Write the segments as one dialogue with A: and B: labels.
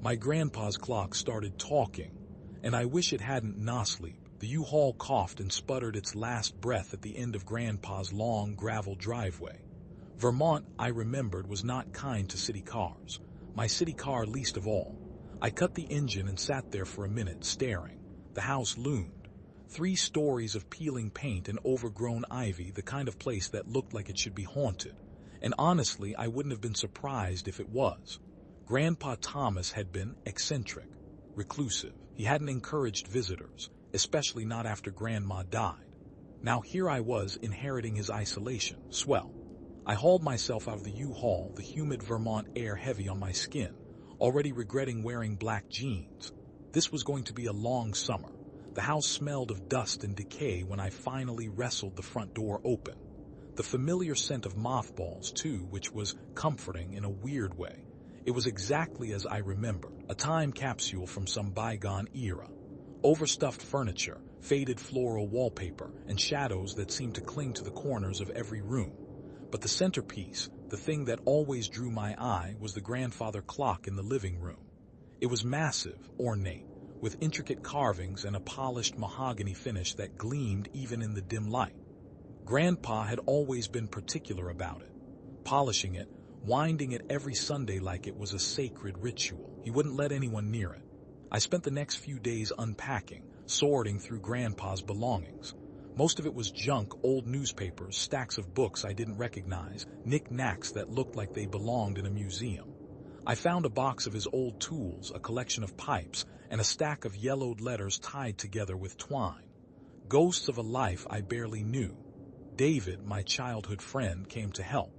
A: My grandpa's clock started talking, and I wish it hadn't. Nosleep. The U-Haul coughed and sputtered its last breath at the end of Grandpa's long gravel driveway. Vermont, I remembered, was not kind to city cars. My city car least of all. I cut the engine and sat there for a minute, staring. The house loomed. 3 stories of peeling paint and overgrown ivy, the kind of place that looked like it should be haunted. And honestly, I wouldn't have been surprised if it was. Grandpa Thomas had been eccentric, reclusive. He hadn't encouraged visitors, especially not after Grandma died. Now here I was inheriting his isolation. Swell. I hauled myself out of the U-Haul, the humid Vermont air heavy on my skin, already regretting wearing black jeans. This was going to be a long summer. The house smelled of dust and decay when I finally wrestled the front door open. The familiar scent of mothballs, too, which was comforting in a weird way. It was exactly as I remembered, a time capsule from some bygone era. Overstuffed furniture, faded floral wallpaper, and shadows that seemed to cling to the corners of every room. But the centerpiece, the thing that always drew my eye, was the grandfather clock in the living room. It was massive, ornate, with intricate carvings and a polished mahogany finish that gleamed even in the dim light. Grandpa had always been particular about it, polishing it, winding it every Sunday like it was a sacred ritual. He wouldn't let anyone near it. I spent the next few days unpacking, sorting through Grandpa's belongings. Most of it was junk, old newspapers, stacks of books I didn't recognize, knick-knacks that looked like they belonged in a museum. I found a box of his old tools, a collection of pipes, and a stack of yellowed letters tied together with twine. Ghosts of a life I barely knew. David, my childhood friend, came to help.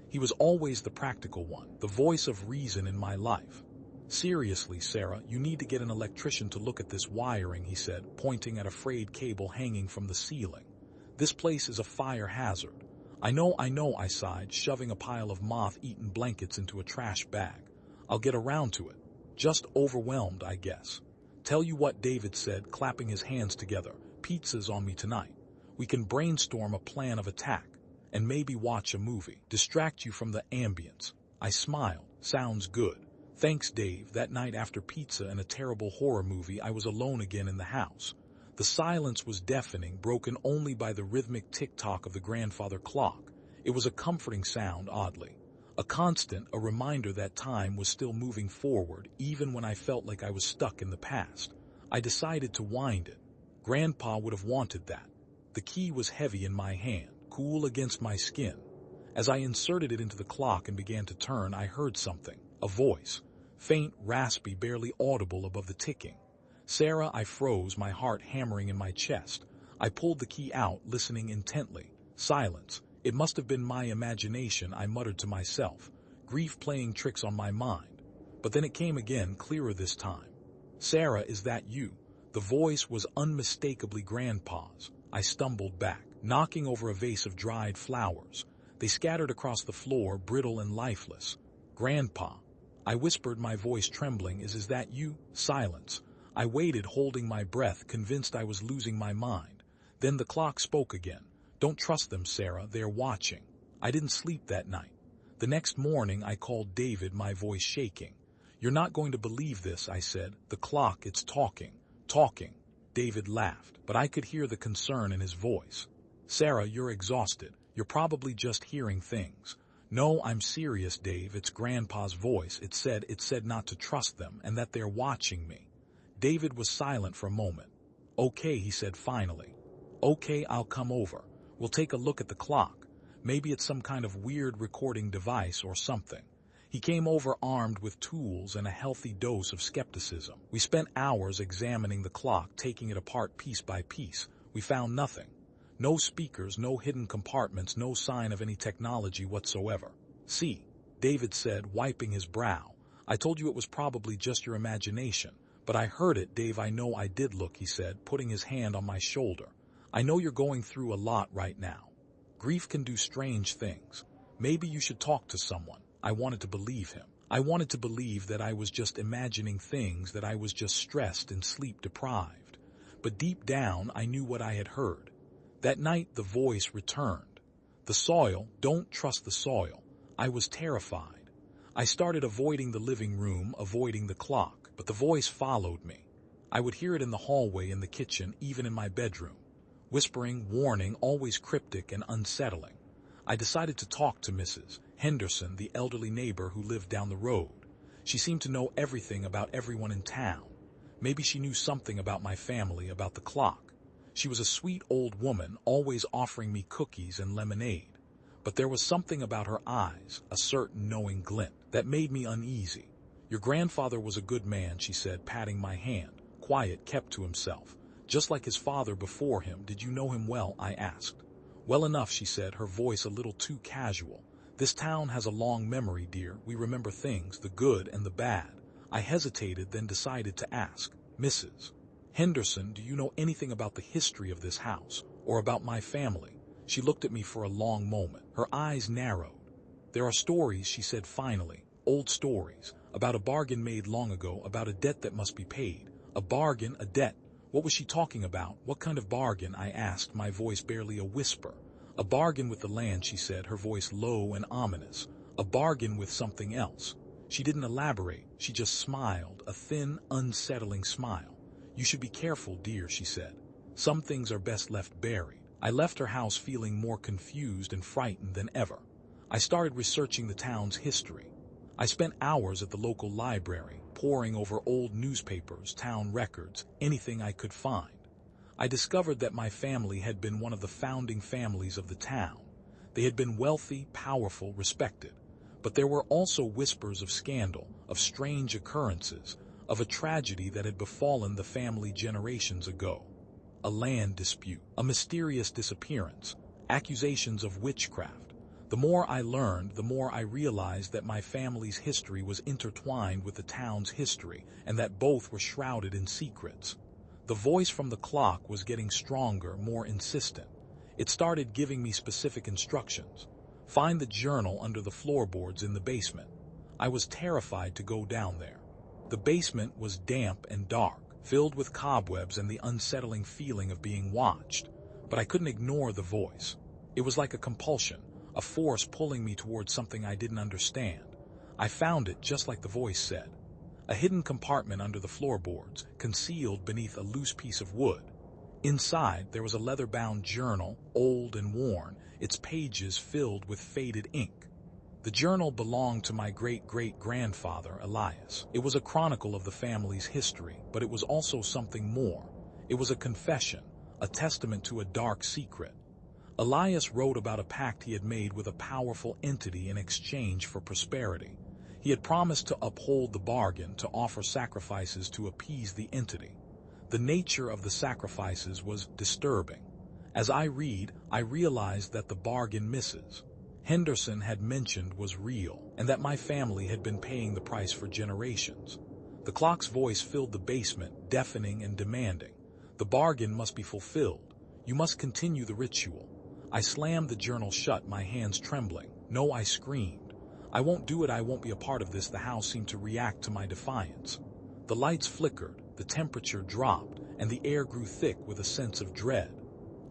A: He was always the practical one, the voice of reason in my life. "Seriously, Sarah, you need to get an electrician to look at this wiring," he said, pointing at a frayed cable hanging from the ceiling. "This place is a fire hazard." I know, I sighed, shoving a pile of moth-eaten blankets into a trash bag. "I'll get around to it. Just overwhelmed, I guess." "Tell you what," David said, clapping his hands together. "Pizza's on me tonight. We can brainstorm a plan of attack, and maybe watch a movie. Distract you from the ambience." I smiled. "Sounds good." "Thanks, Dave." That night, after pizza and a terrible horror movie, I was alone again in the house. The silence was deafening, broken only by the rhythmic tick-tock of the grandfather clock. It was a comforting sound, oddly. A constant, a reminder that time was still moving forward, even when I felt like I was stuck in the past. I decided to wind it. Grandpa would have wanted that. The key was heavy in my hand, cool against my skin. As I inserted it into the clock and began to turn, I heard something, a voice. Faint, raspy, barely audible above the ticking. "Sarah," I froze, my heart hammering in my chest. I pulled the key out, listening intently. Silence. It must have been my imagination, I muttered to myself. Grief playing tricks on my mind. But then it came again, clearer this time. "Sarah, is that you?" The voice was unmistakably Grandpa's. I stumbled back, knocking over a vase of dried flowers. They scattered across the floor, brittle and lifeless. "Grandpa," I whispered, my voice trembling. Is that you?" Silence. I waited, holding my breath, convinced I was losing my mind. Then the clock spoke again. "Don't trust them, Sarah. They're watching." I didn't sleep that night. The next morning, I called David, my voice shaking. "You're not going to believe this," I said. "The clock, it's talking. Talking." David laughed, but I could hear the concern in his voice. "Sarah, you're exhausted. You're probably just hearing things." "No, I'm serious, Dave. It's Grandpa's voice. It said not to trust them, and that they're watching me." David was silent for a moment. "Okay," he said finally. "Okay, I'll come over. We'll take a look at the clock. Maybe it's some kind of weird recording device or something." He came over armed with tools and a healthy dose of skepticism. We spent hours examining the clock, taking it apart piece by piece. We found nothing. No speakers, no hidden compartments, no sign of any technology whatsoever. "See," David said, wiping his brow. "I told you it was probably just your imagination." "But I heard it, Dave." "I know I did. Look," he said, putting his hand on my shoulder. "I know you're going through a lot right now. Grief can do strange things. Maybe you should talk to someone." I wanted to believe him. I wanted to believe that I was just imagining things, that I was just stressed and sleep-deprived. But deep down, I knew what I had heard. That night, the voice returned. "The soil, don't trust the soil." I was terrified. I started avoiding the living room, avoiding the clock, but the voice followed me. I would hear it in the hallway, in the kitchen, even in my bedroom. Whispering, warning, always cryptic and unsettling. I decided to talk to Mrs. Henderson, the elderly neighbor who lived down the road. She seemed to know everything about everyone in town. Maybe she knew something about my family, about the clock. She was a sweet old woman, always offering me cookies and lemonade. But there was something about her eyes, a certain knowing glint, that made me uneasy. Your grandfather was a good man, she said, patting my hand. Quiet, kept to himself. Just like his father before him. Did you know him well? I asked. Well enough, she said, her voice a little too casual. This town has a long memory, dear. We remember things, the good and the bad. I hesitated, then decided to ask. Mrs. Henderson, do you know anything about the history of this house, or about my family? She looked at me for a long moment. Her eyes narrowed. There are stories, she said finally, old stories, about a bargain made long ago, about a debt that must be paid. A bargain, a debt. What was she talking about? What kind of bargain? I asked, my voice barely a whisper. A bargain with the land, she said, her voice low and ominous. A bargain with something else. She didn't elaborate. She just smiled, a thin, unsettling smile. You should be careful, dear, she said. Some things are best left buried. I left her house feeling more confused and frightened than ever. I started researching the town's history. I spent hours at the local library, poring over old newspapers, town records, anything I could find. I discovered that my family had been one of the founding families of the town. They had been wealthy, powerful, respected. But there were also whispers of scandal, of strange occurrences, of a tragedy that had befallen the family generations ago. A land dispute, a mysterious disappearance, accusations of witchcraft. The more I learned, the more I realized that my family's history was intertwined with the town's history, and that both were shrouded in secrets. The voice from the clock was getting stronger, more insistent. It started giving me specific instructions. Find the journal under the floorboards in the basement. I was terrified to go down there. The basement was damp and dark, filled with cobwebs and the unsettling feeling of being watched. But I couldn't ignore the voice. It was like a compulsion, a force pulling me towards something I didn't understand. I found it just like the voice said. A hidden compartment under the floorboards, concealed beneath a loose piece of wood. Inside, there was a leather-bound journal, old and worn, its pages filled with faded ink. The journal belonged to my great-great-grandfather, Elias. It was a chronicle of the family's history, but it was also something more. It was a confession, a testament to a dark secret. Elias wrote about a pact he had made with a powerful entity in exchange for prosperity. He had promised to uphold the bargain, to offer sacrifices to appease the entity. The nature of the sacrifices was disturbing. As I read, I realized that the bargain Mrs. Henderson had mentioned was real, and that my family had been paying the price for generations. The clock's voice filled the basement, deafening and demanding. The bargain must be fulfilled. You must continue the ritual. I slammed the journal shut, my hands trembling. No, I screamed. I won't do it, I won't be a part of this. The house seemed to react to my defiance. The lights flickered, the temperature dropped, and the air grew thick with a sense of dread.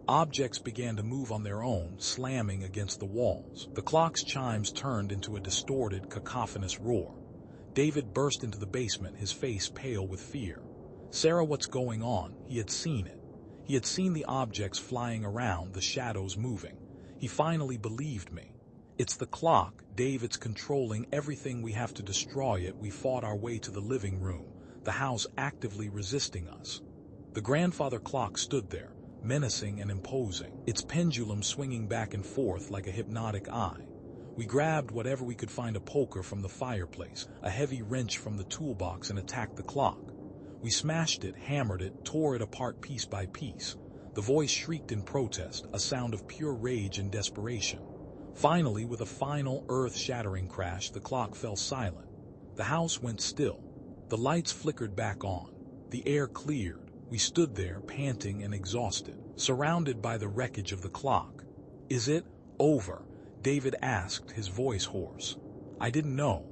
A: Objects began to move on their own, slamming against the walls. The clock's chimes turned into a distorted, cacophonous roar. David burst into the basement, his face pale with fear. Sarah, what's going on? He had seen it. He had seen the objects flying around, the shadows moving. He finally believed me. It's the clock, Dave, it's controlling everything. We have to destroy it. We fought our way to the living room, the house actively resisting us. The grandfather clock stood there, menacing and imposing, its pendulum swinging back and forth like a hypnotic eye. We grabbed whatever we could find, a poker from the fireplace, a heavy wrench from the toolbox, and attacked the clock. We smashed it, hammered it, tore it apart piece by piece. The voice shrieked in protest, a sound of pure rage and desperation. Finally, with a final earth-shattering crash, the clock fell silent. The house went still. The lights flickered back on. The air cleared. We stood there, panting and exhausted, surrounded by the wreckage of the clock. Is it over? David asked, his voice hoarse. I didn't know.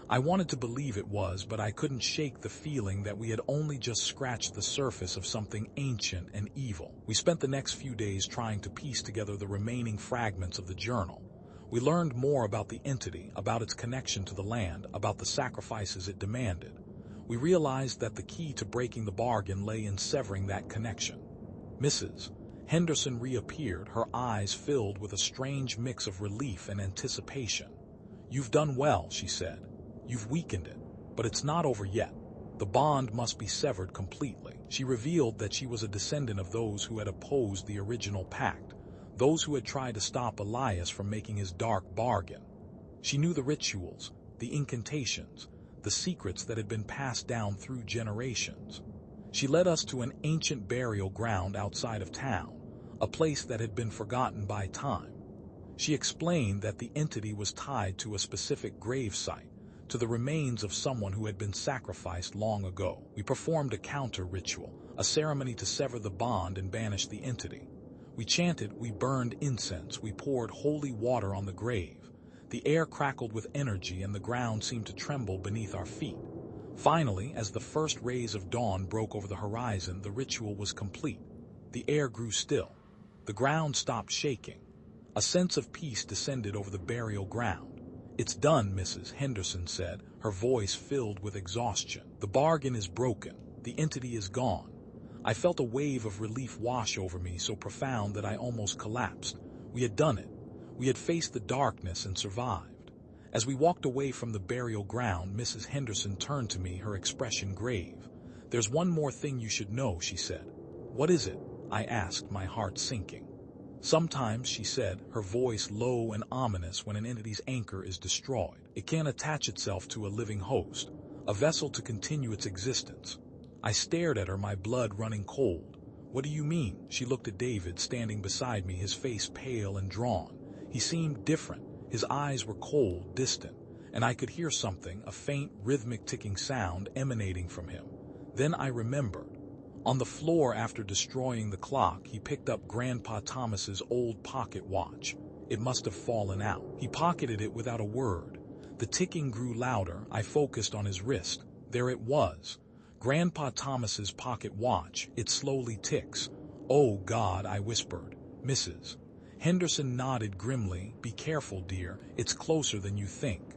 A: I wanted to believe it was, but I couldn't shake the feeling that we had only just scratched the surface of something ancient and evil. We spent the next few days trying to piece together the remaining fragments of the journal. We learned more about the entity, about its connection to the land, about the sacrifices it demanded. We realized that the key to breaking the bargain lay in severing that connection. Mrs. Henderson reappeared, her eyes filled with a strange mix of relief and anticipation. "You've done well," she said. "You've weakened it, but it's not over yet. The bond must be severed completely." She revealed that she was a descendant of those who had opposed the original pact, those who had tried to stop Elias from making his dark bargain. She knew the rituals, the incantations, the secrets that had been passed down through generations. She led us to an ancient burial ground outside of town, a place that had been forgotten by time. She explained that the entity was tied to a specific grave site, to the remains of someone who had been sacrificed long ago. We performed a counter ritual, a ceremony to sever the bond and banish the entity. We chanted, we burned incense, we poured holy water on the grave. The air crackled with energy and the ground seemed to tremble beneath our feet. Finally, as the first rays of dawn broke over the horizon, the ritual was complete. The air grew still. The ground stopped shaking. A sense of peace descended over the burial ground. "It's done," Mrs. Henderson said, her voice filled with exhaustion. "The bargain is broken. The entity is gone." I felt a wave of relief wash over me, so profound that I almost collapsed. We had done it. We had faced the darkness and survived. As we walked away from the burial ground, Mrs. Henderson turned to me, her expression grave. "There's one more thing you should know," she said. "What is it?" I asked, my heart sinking. "Sometimes," she said, her voice low and ominous, "when an entity's anchor is destroyed, it can't attach itself to a living host, a vessel to continue its existence." I stared at her, my blood running cold. "What do you mean?" She looked at David, standing beside me, his face pale and drawn. He seemed different. His eyes were cold, distant, and I could hear something, a faint, rhythmic ticking sound emanating from him. Then I remembered. On the floor after destroying the clock, he picked up Grandpa Thomas's old pocket watch. It must have fallen out. He pocketed it without a word. The ticking grew louder. I focused on his wrist. There it was. Grandpa Thomas's pocket watch. It slowly ticks. "Oh God," I whispered. Mrs. Henderson nodded grimly. "Be careful, dear. It's closer than you think."